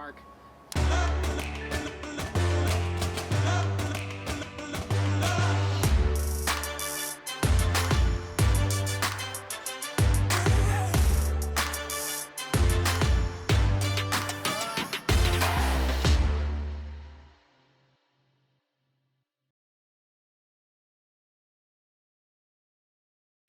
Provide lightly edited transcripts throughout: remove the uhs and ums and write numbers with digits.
dark.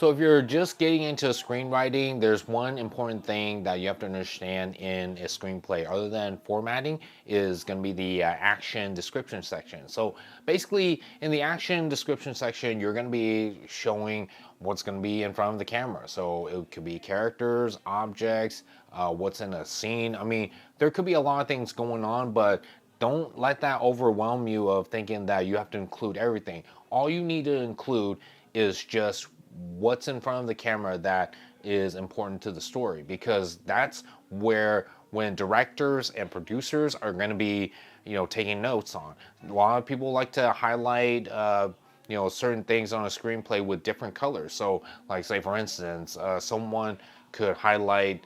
So if you're just getting into screenwriting, there's one important thing that you have to understand in a screenplay, other than formatting, is going to be the action description section. So basically, in the action description section, you're going to be showing what's going to be in front of the camera. So it could be characters, objects, what's in a scene. I mean, there could be a lot of things going on, but don't let that overwhelm you of thinking that you have to include everything. All you need to include is just what's in front of the camera that is important to the story, because that's where, when directors and producers are going to be taking notes on, a lot of people like to highlight certain things on a screenplay with different colors. So like, say for instance, someone could highlight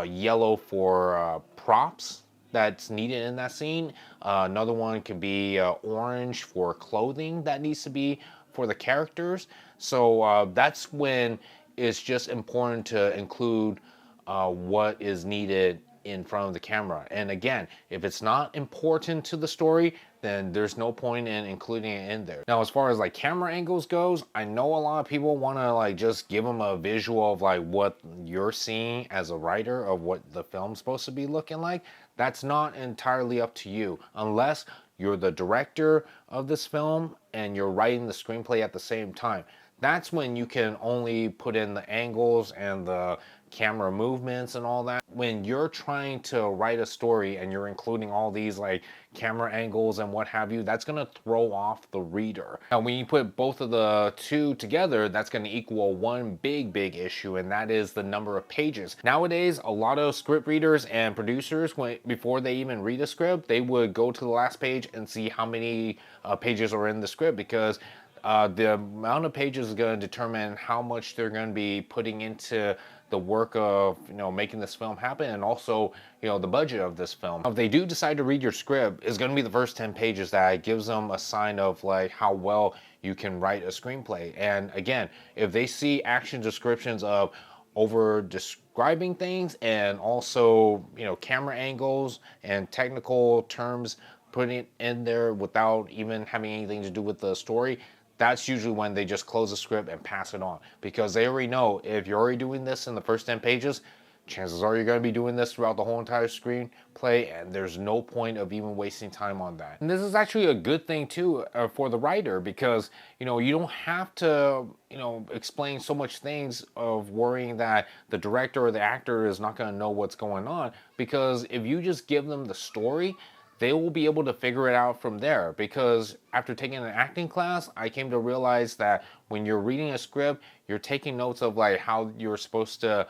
yellow for props that's needed in that scene. Another one could be orange for clothing that needs to be for the characters. So that's when it's just important to include what is needed in front of the camera. And again, if it's not important to the story, then there's no point in including it in there. Now, as far as like camera angles goes, I know a lot of people want to like just give them a visual of like what you're seeing as a writer of what the film's supposed to be looking like. That's not entirely up to you, unless you're the director of this film and you're writing the screenplay at the same time. That's when you can only put in the angles and the camera movements and all that. When you're trying to write a story and you're including all these like camera angles and what have you, that's going to throw off the reader. Now when you put both of the two together, that's going to equal one big issue, and that is the number of pages. Nowadays, a lot of script readers and producers, before they even read a script, they would go to the last page and see how many pages are in the script, because the amount of pages is going to determine how much they're going to be putting into the work of making this film happen, and also the budget of this film. If they do decide to read your script, it's going to be the first 10 pages that gives them a sign of like how well you can write a screenplay. And again, if they see action descriptions of over describing things, and also camera angles and technical terms putting it in there without even having anything to do with the story, that's usually when they just close the script and pass it on, because they already know if you're already doing this in the first 10 pages, chances are you're going to be doing this throughout the whole entire screenplay, and there's no point of even wasting time on that. And this is actually a good thing too for the writer, because you don't have to explain so much things of worrying that the director or the actor is not going to know what's going on, because if you just give them the story, they will be able to figure it out from there. Because after taking an acting class, I came to realize that when you're reading a script, you're taking notes of like how you're supposed to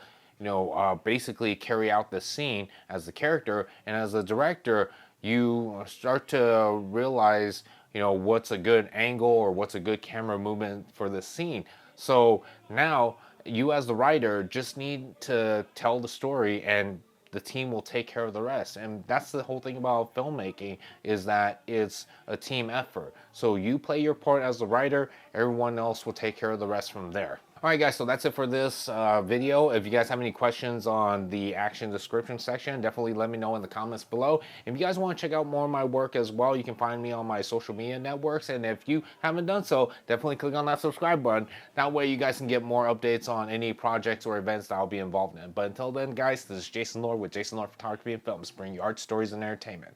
basically carry out the scene as the character, and as a director you start to realize what's a good angle or what's a good camera movement for the scene. So now you as the writer just need to tell the story, and the team will take care of the rest. And that's the whole thing about filmmaking, is that it's a team effort. So you play your part as the writer, everyone else will take care of the rest from there. Alright guys, so that's it for this video. If you guys have any questions on the action description section, definitely let me know in the comments below. If you guys want to check out more of my work as well, you can find me on my social media networks. And if you haven't done so, definitely click on that subscribe button. That way you guys can get more updates on any projects or events that I'll be involved in. But until then guys, this is Jason Lord with Jason Lord Photography and Films, bringing you art, stories, and entertainment.